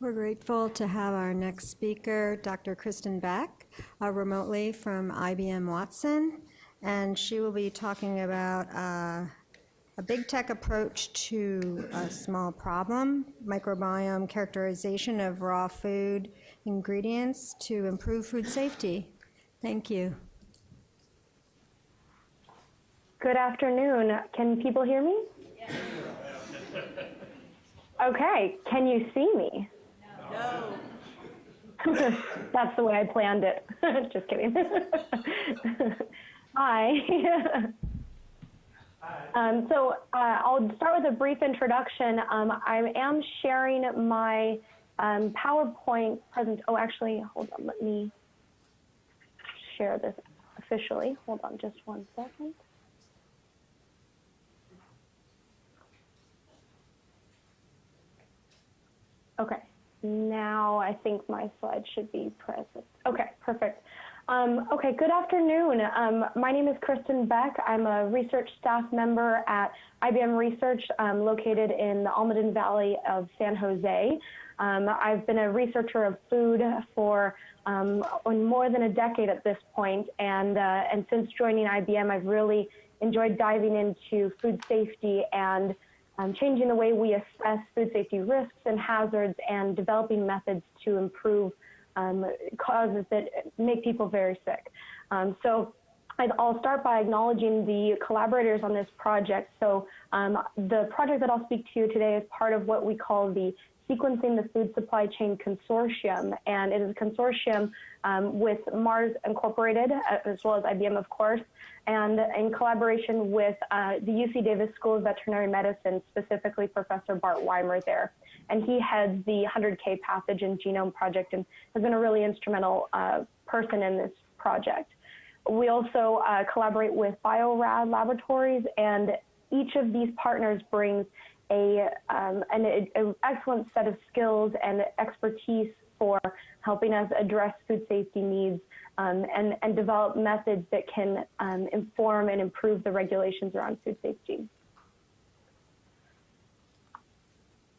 We're grateful to have our next speaker, Dr. Kristin Beck, remotely from IBM Watson, and she will be talking about a big tech approach to a small problem, microbiome characterization of raw food ingredients to improve food safety. Thank you. Good afternoon. Can people hear me? Yes. Okay. Can you see me? No. That's the way I planned it. Just kidding. Hi. I'll start with a brief introduction. I am sharing my PowerPoint present. Oh, actually, hold on. Let me share this officially. Hold on just one second. Okay. Now I think my slide should be present. Okay, perfect. Okay, good afternoon. My name is Kristin Beck. I'm a research staff member at IBM Research, located in the Almaden Valley of San Jose. I've been a researcher of food for more than a decade at this point, and since joining IBM, I've really enjoyed diving into food safety and changing the way we assess food safety risks and hazards and developing methods to improve causes that make people very sick. So I'll start by acknowledging the collaborators on this project. So the project that I'll speak to you today is part of what we call the Sequencing the Food Supply Chain Consortium, and it is a consortium with Mars Incorporated, as well as IBM, of course, and in collaboration with the UC Davis School of Veterinary Medicine, specifically Professor Bart Weimer there. And he heads the 100K Pathogen Genome Project and has been a really instrumental person in this project. We also collaborate with Biorad Laboratories, and each of these partners brings an excellent set of skills and expertise for helping us address food safety needs and develop methods that can inform and improve the regulations around food safety.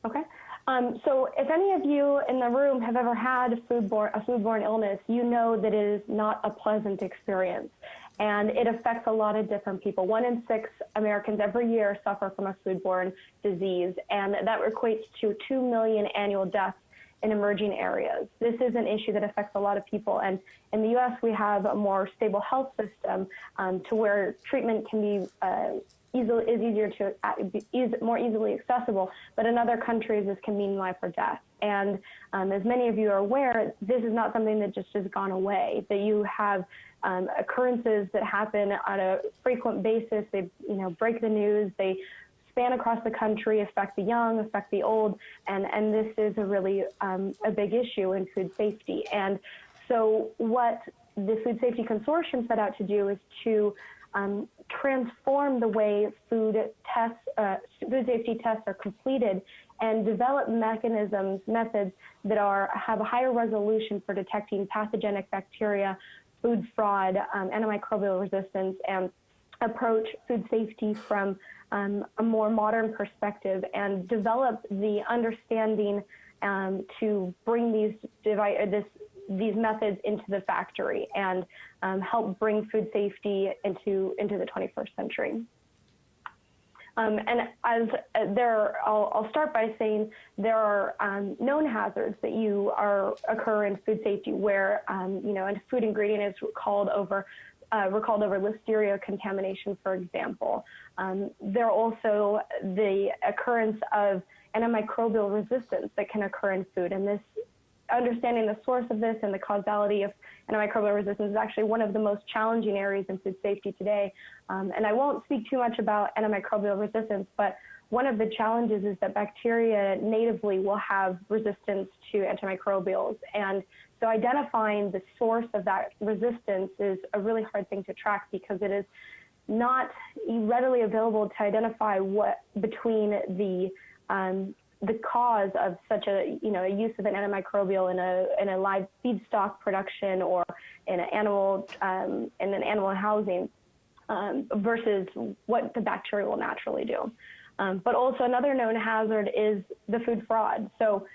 Okay. So if any of you in the room have ever had a foodborne illness, you know that it is not a pleasant experience. And it affects a lot of different people. 1 in 6 Americans every year suffer from a foodborne disease, and that equates to 2 million annual deaths in emerging areas. This is an issue that affects a lot of people, and in the U.S. we have a more stable health system to where treatment can be more easily accessible, but in other countries this can mean life or death. And as many of you are aware, this is not something that just has gone away, that you have occurrences that happen on a frequent basis. They break the news, they span across the country, affect the young, affect the old, and this is a really a big issue in food safety. And so what the Food Safety Consortium set out to do is to transform the way food safety tests are completed and develop methods that have a higher resolution for detecting pathogenic bacteria, food fraud, antimicrobial resistance, and approach food safety from a more modern perspective and develop the understanding to bring these methods into the factory and help bring food safety into the 21st century. And I'll start by saying there are known hazards that occur in food safety where a food ingredient is recalled over listeria contamination, for example. There are also the occurrence of antimicrobial resistance that can occur in food, and understanding the source of this and the causality of antimicrobial resistance is actually one of the most challenging areas in food safety today. And I won't speak too much about antimicrobial resistance, but one of the challenges is that bacteria natively will have resistance to antimicrobials. And so identifying the source of that resistance is a really hard thing to track because it is not readily available to identify between the cause of such a use of an antimicrobial in a live feedstock production or in an animal housing versus what the bacteria will naturally do. But also another known hazard is the food fraud. So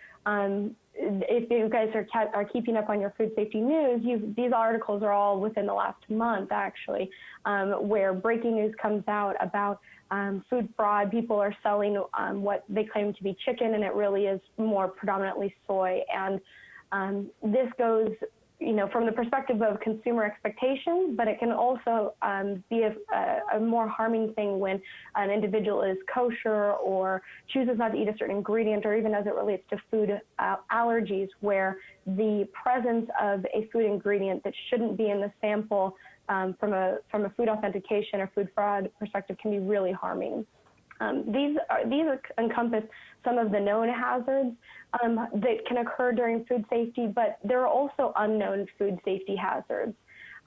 if you guys are keeping up on your food safety news, these articles are all within the last month, actually, where breaking news comes out about food fraud. People are selling what they claim to be chicken, and it really is more predominantly soy. And this goes, from the perspective of consumer expectations, but it can also be a more harming thing when an individual is kosher or chooses not to eat a certain ingredient, or even as it relates to food allergies, where the presence of a food ingredient that shouldn't be in the sample from a food authentication or food fraud perspective can be really harming. These encompass some of the known hazards that can occur during food safety, but there are also unknown food safety hazards.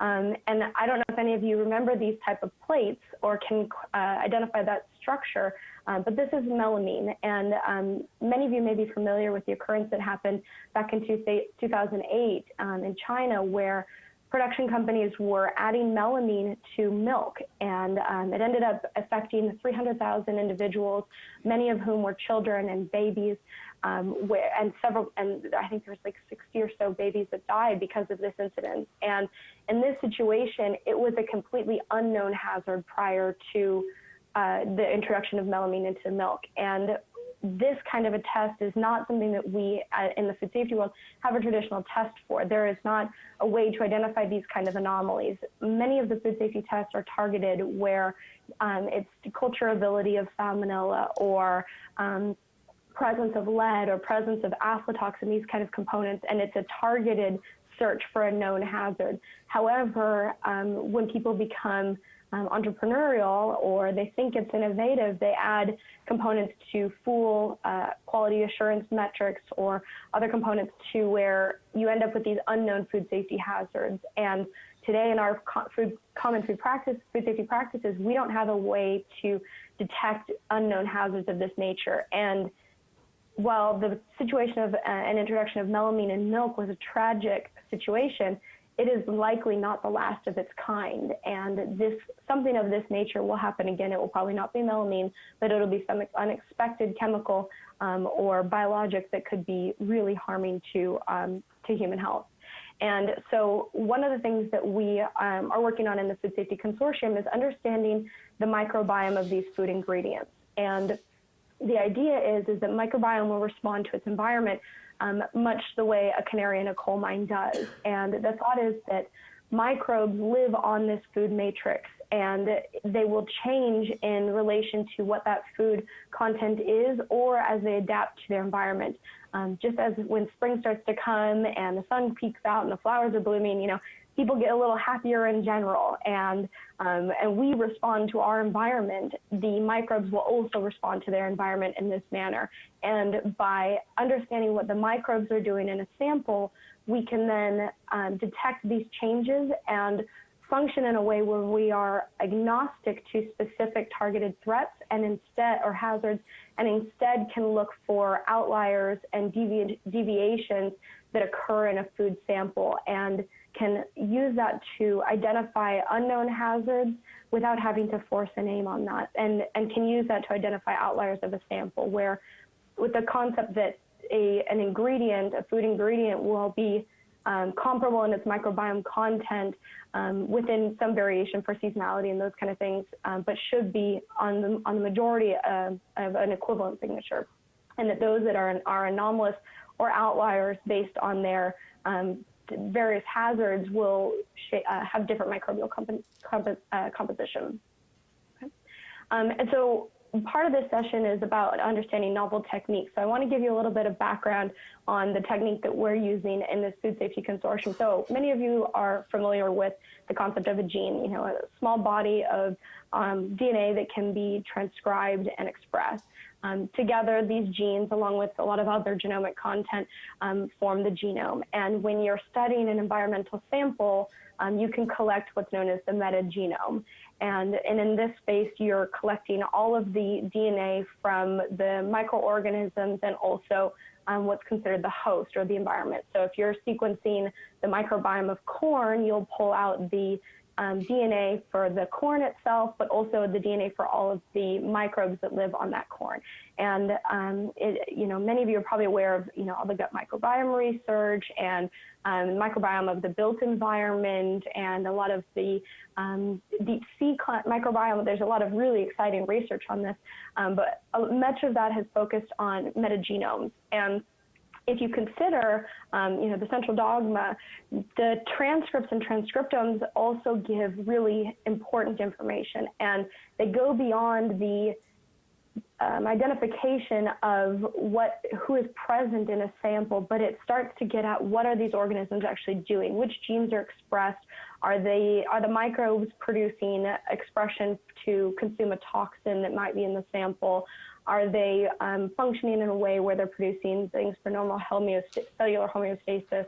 And I don't know if any of you remember these type of plates or can identify that structure, but this is melamine. And many of you may be familiar with the occurrence that happened back in 2008 in China, where production companies were adding melamine to milk, and it ended up affecting 300,000 individuals, many of whom were children and babies, and I think there was like 60 or so babies that died because of this incident. And in this situation, it was a completely unknown hazard prior to the introduction of melamine into milk. And this kind of a test is not something that we in the food safety world have a traditional test for. There is not a way to identify these kind of anomalies. Many of the food safety tests are targeted where it's culturability of salmonella or presence of lead or presence of aflatoxin, these kind of components, and it's a targeted search for a known hazard. However, when people become entrepreneurial or they think it's innovative, they add components to fool quality assurance metrics or other components to where you end up with these unknown food safety hazards. And today in our common food safety practices, we don't have a way to detect unknown hazards of this nature. And while the situation of an introduction of melamine in milk was a tragic situation, it is likely not the last of its kind. And something of this nature will happen again. It will probably not be melamine, but it'll be some unexpected chemical or biologic that could be really harming to human health. And so one of the things that we are working on in the Food Safety Consortium is understanding the microbiome of these food ingredients. And the idea is that microbiome will respond to its environment much the way a canary in a coal mine does. And the thought is that microbes live on this food matrix, and they will change in relation to what that food content is or as they adapt to their environment. Just as when spring starts to come and the sun peeks out and the flowers are blooming, people get a little happier in general, and we respond to our environment. The microbes will also respond to their environment in this manner. And by understanding what the microbes are doing in a sample, we can then detect these changes and function in a way where we are agnostic to specific targeted threats or hazards, and instead can look for outliers and deviations that occur in a food sample, and can use that to identify unknown hazards without having to force a name on that, and can use that to identify outliers of a sample, where with the concept that a food ingredient will be comparable in its microbiome content within some variation for seasonality and those kind of things, but should be on the majority of an equivalent signature, and that those that are anomalous or outliers based on their various hazards will have different microbial composition. Okay. And so part of this session is about understanding novel techniques. So I want to give you a little bit of background on the technique that we're using in this Food Safety Consortium. So many of you are familiar with the concept of a gene, a small body of DNA that can be transcribed and expressed. Together, these genes, along with a lot of other genomic content, form the genome. And when you're studying an environmental sample, you can collect what's known as the metagenome. And in this space, you're collecting all of the DNA from the microorganisms and also what's considered the host or the environment. So if you're sequencing the microbiome of corn, you'll pull out the DNA for the corn itself, but also the DNA for all of the microbes that live on that corn. And many of you are probably aware of all the gut microbiome research and microbiome of the built environment and a lot of the deep sea microbiome. There's a lot of really exciting research on this, but much of that has focused on metagenomes. And if you consider, the central dogma, the transcripts and transcriptomes also give really important information, and they go beyond the identification of who is present in a sample, but it starts to get at what are these organisms actually doing, which genes are expressed, are the microbes producing expression to consume a toxin that might be in the sample, are they functioning in a way where they're producing things for normal cellular homeostasis,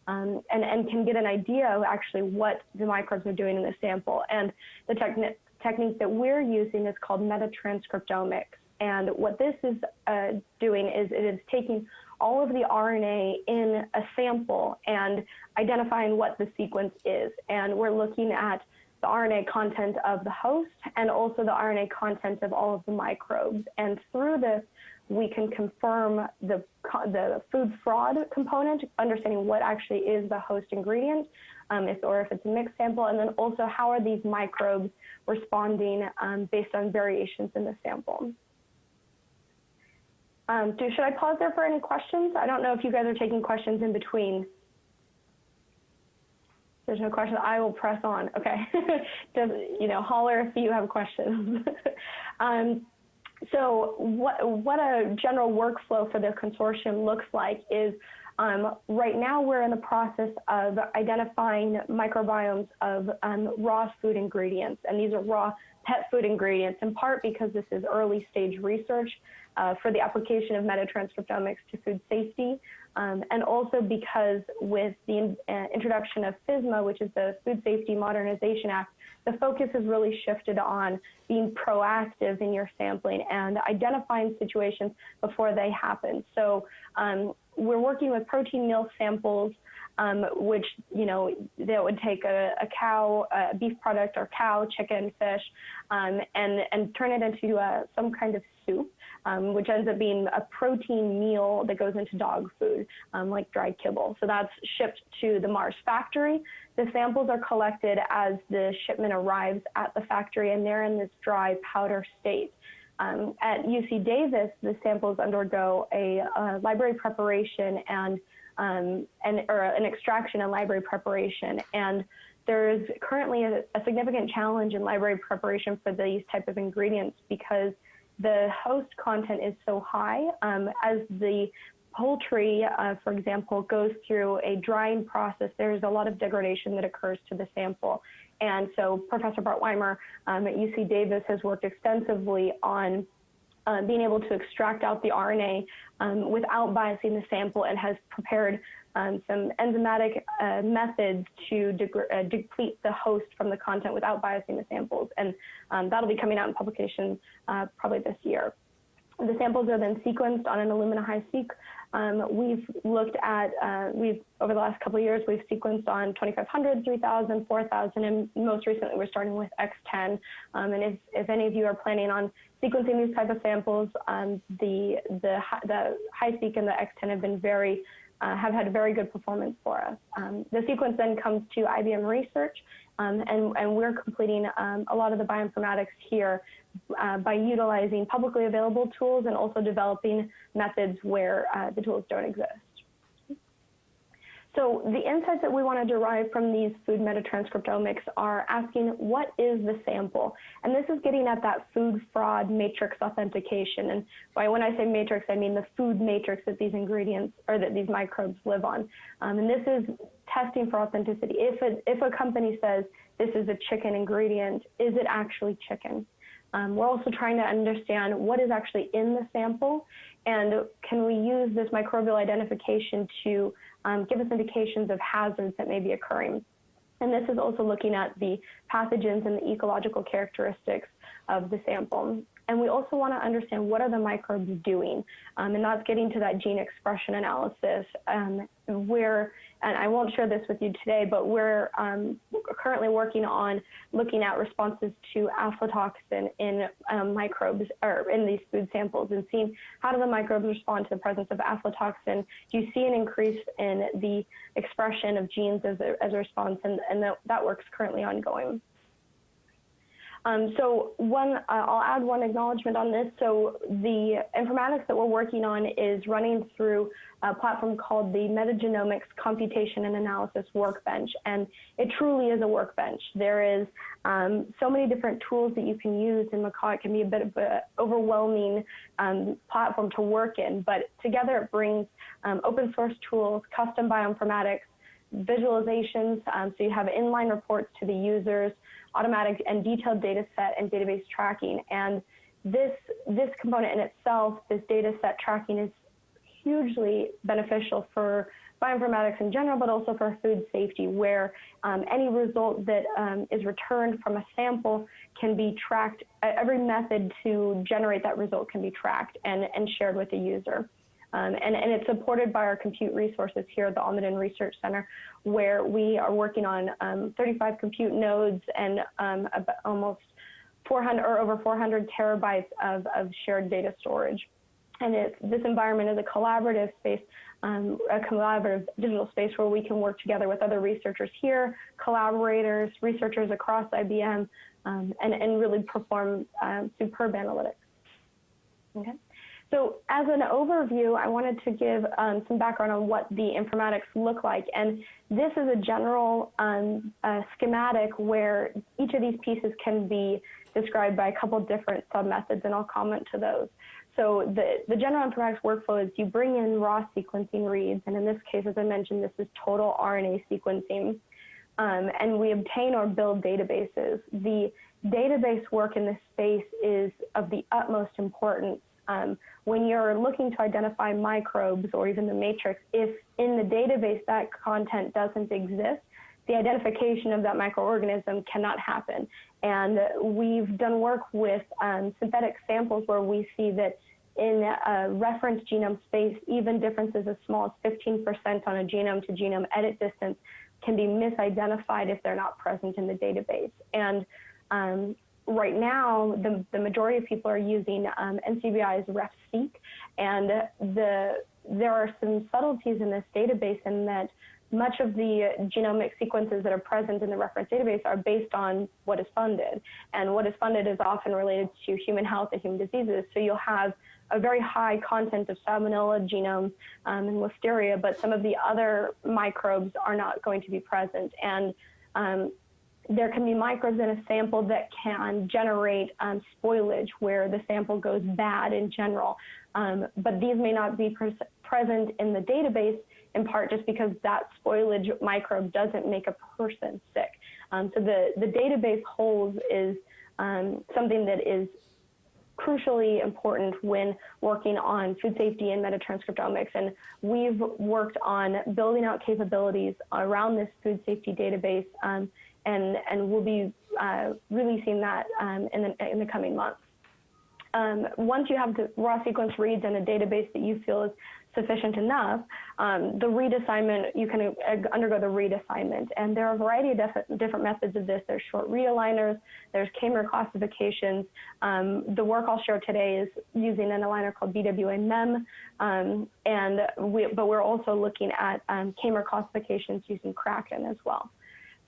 and can get an idea of actually what the microbes are doing in the sample. And the technique that we're using is called metatranscriptomics. And what this is doing is it is taking all of the RNA in a sample and identifying what the sequence is. And we're looking at the RNA content of the host and also the RNA content of all of the microbes. And through this, we can confirm the food fraud component, understanding what actually is the host ingredient, or if it's a mixed sample, and then also how are these microbes responding based on variations in the sample. Should I pause there for any questions? I don't know if you guys are taking questions in between. There's no question. I will press on. Okay. Just, holler if you have questions. So what a general workflow for the consortium looks like is right now we're in the process of identifying microbiomes of raw food ingredients. And these are raw pet food ingredients, in part because this is early stage research for the application of metatranscriptomics to food safety. And also because with the introduction of FSMA, which is the Food Safety Modernization Act, the focus has really shifted on being proactive in your sampling and identifying situations before they happen. So we're working with protein meal samples, which, that would take a cow, a beef product, or cow, chicken, fish, and turn it into some kind of soup, which ends up being a protein meal that goes into dog food, like dried kibble. So that's shipped to the Mars factory. The samples are collected as the shipment arrives at the factory, and they're in this dry powder state. At UC Davis, the samples undergo a library preparation or an extraction and library preparation. And there's currently a significant challenge in library preparation for these type of ingredients because the host content is so high. As the poultry, for example, goes through a drying process, there's a lot of degradation that occurs to the sample. And so Professor Bart Weimer at UC Davis has worked extensively on being able to extract out the RNA without biasing the sample, and has prepared some enzymatic methods to deplete the host from the content without biasing the samples. And that'll be coming out in publication probably this year. The samples are then sequenced on an Illumina HiSeq. We've looked at, over the last couple of years, we've sequenced on 2500, 3000, 4000, and most recently we're starting with X10. And if any of you are planning on sequencing these type of samples, the HiSeq and the X10 have been have had very good performance for us. The sequence then comes to IBM Research, and we're completing a lot of the bioinformatics here by utilizing publicly available tools and also developing methods where the tools don't exist. So the insights that we want to derive from these food metatranscriptomics are asking, what is the sample? And this is getting at that food fraud matrix authentication. And when I say matrix, I mean the food matrix that these ingredients or that these microbes live on. And this is testing for authenticity. If a company says this is a chicken ingredient, is it actually chicken? We're also trying to understand what is actually in the sample, and can we use this microbial identification to give us indications of hazards that may be occurring. And this is also looking at the pathogens and the ecological characteristics of the sample. And we also want to understand what are the microbes doing. And that's getting to that gene expression analysis where, and I won't share this with you today, but we're currently working on looking at responses to aflatoxin in microbes or in these food samples and seeing how do the microbes respond to the presence of aflatoxin. Do you see an increase in the expression of genes as a response? And that work's currently ongoing. So I'll add one acknowledgement on this. So the informatics that we're working on is running through a platform called the Metagenomics Computation and Analysis Workbench, and it truly is a workbench. There is so many different tools that you can use in Macaw. It can be a bit of an overwhelming platform to work in, but together it brings open source tools, custom bioinformatics, visualizations, so you have inline reports to the users, automatic and detailed data set and database tracking. And this component in itself, this data set tracking, is hugely beneficial for bioinformatics in general, but also for food safety, where any result that is returned from a sample can be tracked. Every method to generate that result can be tracked and shared with the user. And it's supported by our compute resources here at the Almaden Research Center, where we are working on 35 compute nodes and almost 400 or over 400 terabytes of shared data storage. And this environment is a collaborative space, a collaborative digital space where we can work together with other researchers here, collaborators, researchers across IBM, and really perform superb analytics. Okay. So as an overview, I wanted to give some background on what the informatics look like. And this is a general schematic where each of these pieces can be described by a couple different sub-methods, and I'll comment to those. So the general informatics workflow is you bring in raw sequencing reads, and in this case, as I mentioned, this is total RNA sequencing, and we obtain or build databases. The database work in this space is of the utmost importance. When you're looking to identify microbes or even the matrix, if in the database that content doesn't exist, the identification of that microorganism cannot happen. And we've done work with synthetic samples where we see that in a reference genome space, even differences as small as 15% on a genome to genome edit distance can be misidentified if they're not present in the database. And right now, the majority of people are using NCBI's RefSeq, and there are some subtleties in this database in that much of the genomic sequences that are present in the reference database are based on what is funded, and what is funded is often related to human health and human diseases. So you'll have a very high content of salmonella genomes and listeria, but some of the other microbes are not going to be present. And there can be microbes in a sample that can generate spoilage where the sample goes bad in general, but these may not be present in the database, in part just because that spoilage microbe doesn't make a person sick. So the database holds is something that is crucially important when working on food safety and metatranscriptomics. And we've worked on building out capabilities around this food safety database, and we'll be releasing that in the coming months. Once you have the raw sequence reads in a database that you feel is sufficient enough, the read assignment, you can undergo the read assignment. And there are a variety of different methods of this. There's short read aligners, there's K-mer classifications. The work I'll share today is using an aligner called BWA-MEM, but we're also looking at K-mer classifications using Kraken as well.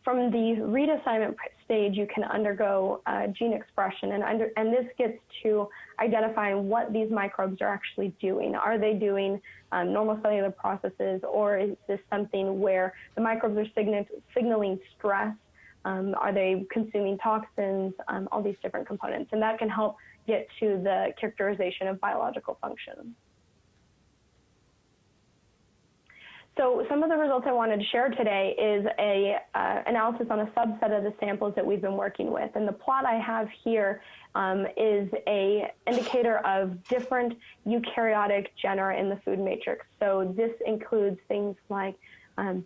From the read assignment stage, you can undergo gene expression, and this gets to identifying what these microbes are actually doing. Are they doing normal cellular processes, or is this something where the microbes are signaling stress? Are they consuming toxins? All these different components, and that can help get to the characterization of biological function. So some of the results I wanted to share today is a analysis on a subset of the samples that we've been working with. And the plot I have here is a indicator of different eukaryotic genera in the food matrix. So this includes things like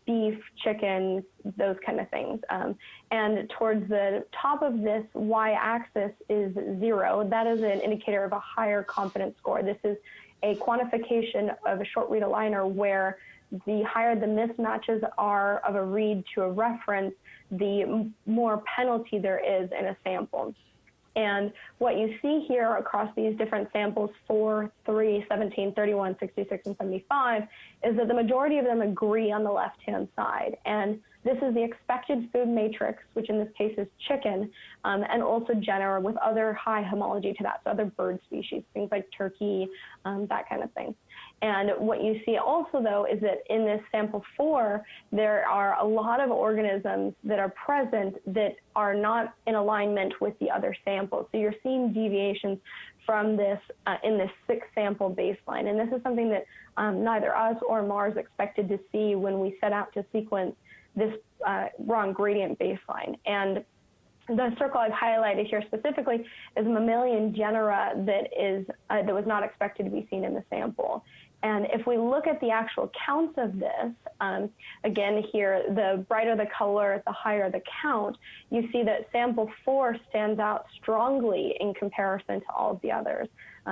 beef, chicken, those kind of things. And towards the top of this y-axis is 0. That is an indicator of a higher confidence score. This is a quantification of a short read aligner where the higher the mismatches are of a read to a reference, the more penalty there is in a sample. And what you see here across these different samples, 4, 3, 17, 31, 66, and 75, is that the majority of them agree on the left-hand side. And this is the expected food matrix, which in this case is chicken, and also genera with other high homology to that, so other bird species, things like turkey, that kind of thing. And what you see also, though, is that in this sample 4, there are a lot of organisms that are present that are not in alignment with the other samples. So you're seeing deviations from this in this 6-sample baseline. And this is something that neither us or Mars expected to see when we set out to sequence this raw ingredient baseline. And the circle I've highlighted here specifically is a mammalian genera that was not expected to be seen in the sample. And if we look at the actual counts of this, again here, the brighter the color, the higher the count, you see that sample 4 stands out strongly in comparison to all of the others.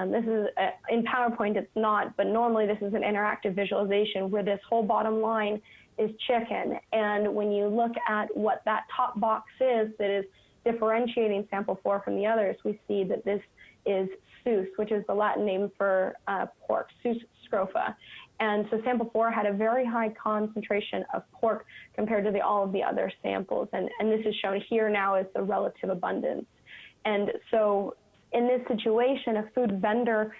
This is, in PowerPoint it's not, but normally this is an interactive visualization where this whole bottom line is chicken. And when you look at what that top box is that is differentiating sample 4 from the others, we see that this is sus, which is the Latin name for pork, sus scrofa. And so sample 4 had a very high concentration of pork compared to all of the other samples. And this is shown here now as the relative abundance. And so in this situation, a food vendor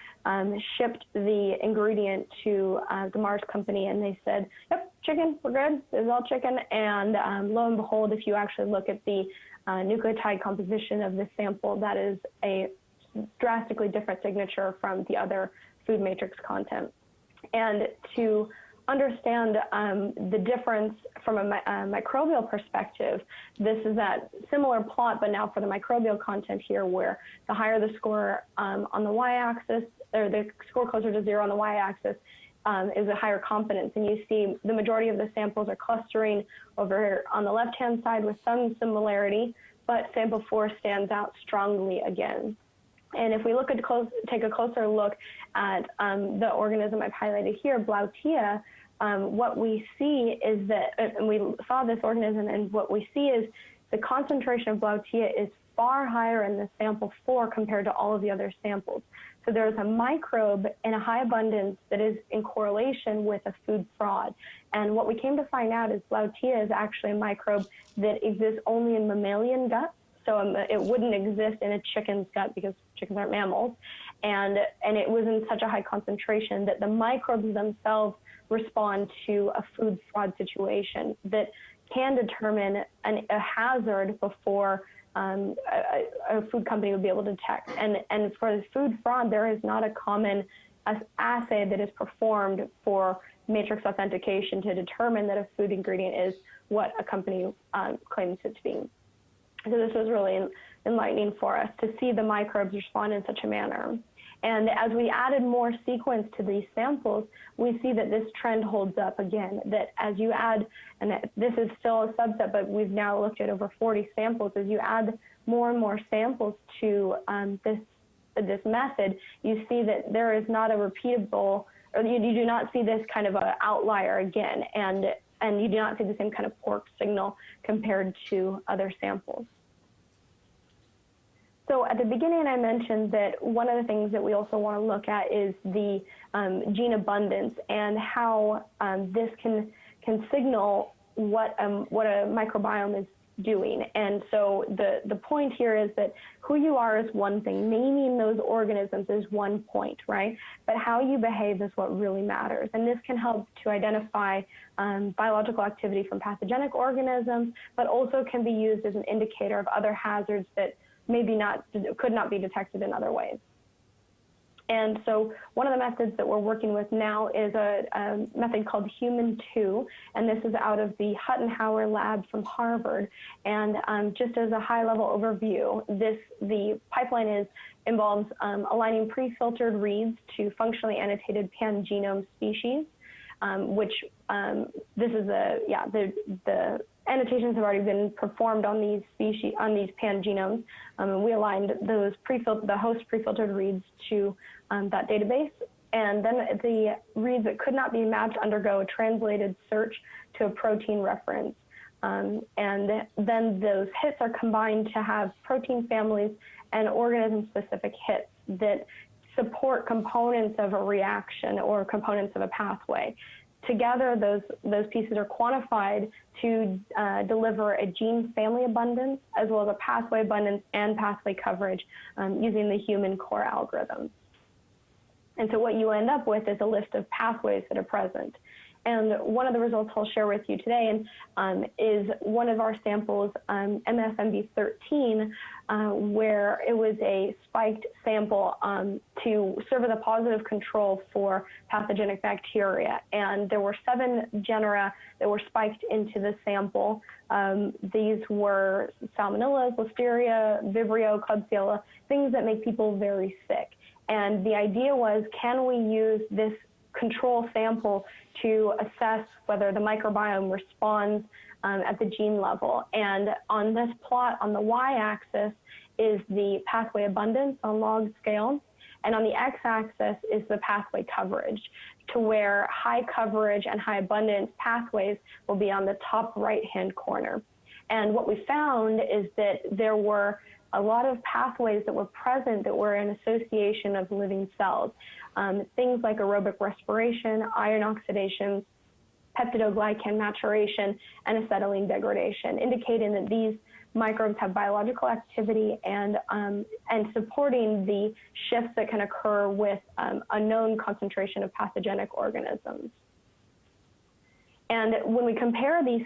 shipped the ingredient to the Mars company, and they said, yep, chicken, we're good, this is all chicken. And lo and behold, if you actually look at the nucleotide composition of this sample, that is a drastically different signature from the other food matrix content. And to understand the difference from a microbial perspective, this is that similar plot, but now for the microbial content here, where the higher the score on the y-axis, or the score closer to 0 on the y-axis, is a higher confidence. And you see the majority of the samples are clustering over on the left-hand side with some similarity, but sample 4 stands out strongly again. And if we take a closer look at the organism I've highlighted here, Blautia, what we see is that, and we saw this organism, and what we see is the concentration of Blautia is far higher in the sample 4 compared to all of the other samples. So there's a microbe in a high abundance that is in correlation with a food fraud. And what we came to find out is Blautia is actually a microbe that exists only in mammalian guts. So it wouldn't exist in a chicken's gut because chickens aren't mammals. And it was in such a high concentration that the microbes themselves respond to a food fraud situation that can determine a hazard before a food company would be able to detect. And for the food fraud, there is not a common assay that is performed for matrix authentication to determine that a food ingredient is what a company claims it to be. So this was really enlightening for us to see the microbes respond in such a manner. And as we added more sequence to these samples, we see that this trend holds up again, that as you add, and this is still a subset, but we've now looked at over 40 samples, as you add more and more samples to this method, you see that there is not a repeatable, or you do not see this kind of an outlier again, and you do not see the same kind of pork signal compared to other samples. So at the beginning, I mentioned that one of the things that we also want to look at is the gene abundance and how this can signal what a microbiome is doing. And so the point here is that who you are is one thing, naming those organisms is one point, right? But how you behave is what really matters. And this can help to identify biological activity from pathogenic organisms, but also can be used as an indicator of other hazards that could not be detected in other ways. And so one of the methods that we're working with now is a method called Human2, and this is out of the Huttenhauer lab from Harvard. And just as a high-level overview, the pipeline involves aligning pre-filtered reads to functionally annotated pangenome species. which this is the annotations have already been performed on these species, on these pangenomes, and we aligned those the host pre-filtered reads to that database. And then the reads that could not be mapped undergo a translated search to a protein reference. And then those hits are combined to have protein families and organism-specific hits that support components of a reaction or components of a pathway. Together, those pieces are quantified to deliver a gene family abundance, as well as a pathway abundance and pathway coverage using the human core algorithms. And so what you end up with is a list of pathways that are present. And one of the results I'll share with you today is one of our samples, MSMB13, where it was a spiked sample to serve as a positive control for pathogenic bacteria. And there were 7 genera that were spiked into the sample. These were Salmonella, Listeria, Vibrio, Klebsiella, things that make people very sick. And the idea was, can we use this control sample to assess whether the microbiome responds at the gene level? And on this plot, on the y-axis is the pathway abundance on log scale, and on the x-axis is the pathway coverage, to where high coverage and high abundance pathways will be on the top right-hand corner. And what we found is that there were a lot of pathways that were present that were in association of living cells. Things like aerobic respiration, iron oxidation, peptidoglycan maturation, and acetylene degradation, indicating that these microbes have biological activity and supporting the shifts that can occur with a known concentration of pathogenic organisms. And when we compare this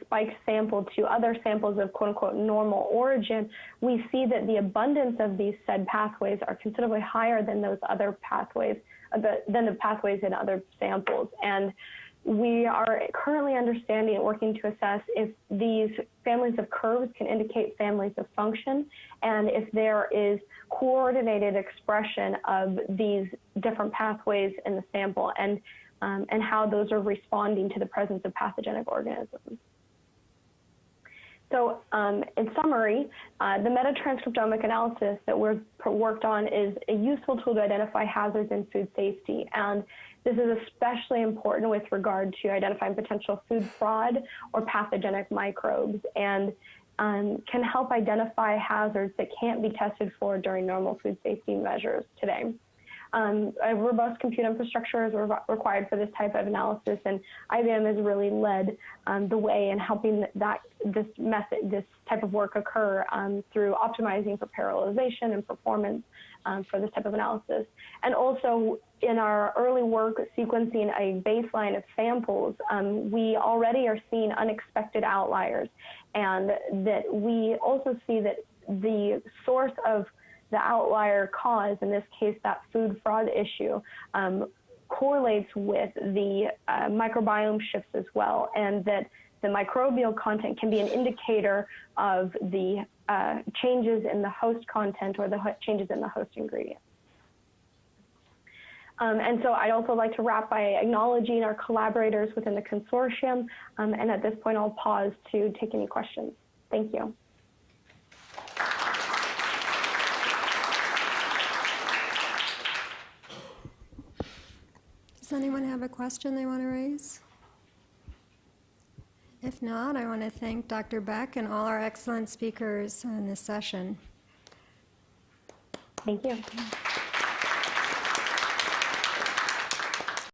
spiked sample to other samples of quote-unquote normal origin, we see that the abundance of these said pathways are considerably higher than those other pathways, than the pathways in other samples. And we are currently understanding and working to assess if these families of curves can indicate families of function, and if there is coordinated expression of these different pathways in the sample, and how those are responding to the presence of pathogenic organisms. So in summary, the metatranscriptomic analysis that we've worked on is a useful tool to identify hazards in food safety. And this is especially important with regard to identifying potential food fraud or pathogenic microbes, and can help identify hazards that can't be tested for during normal food safety measures today. A robust compute infrastructure is required for this type of analysis, and IBM has really led the way in helping this type of work occur through optimizing for parallelization and performance for this type of analysis. And also in our early work sequencing a baseline of samples, we already are seeing unexpected outliers, and that we also see that the source of the outlier cause, in this case that food fraud issue, correlates with the microbiome shifts as well, and that the microbial content can be an indicator of the changes in the host content or the changes in the host ingredients. And so I'd also like to wrap by acknowledging our collaborators within the consortium, and at this point I'll pause to take any questions. Thank you. Does anyone have a question they want to raise? If not, I want to thank Dr. Beck and all our excellent speakers in this session. Thank you.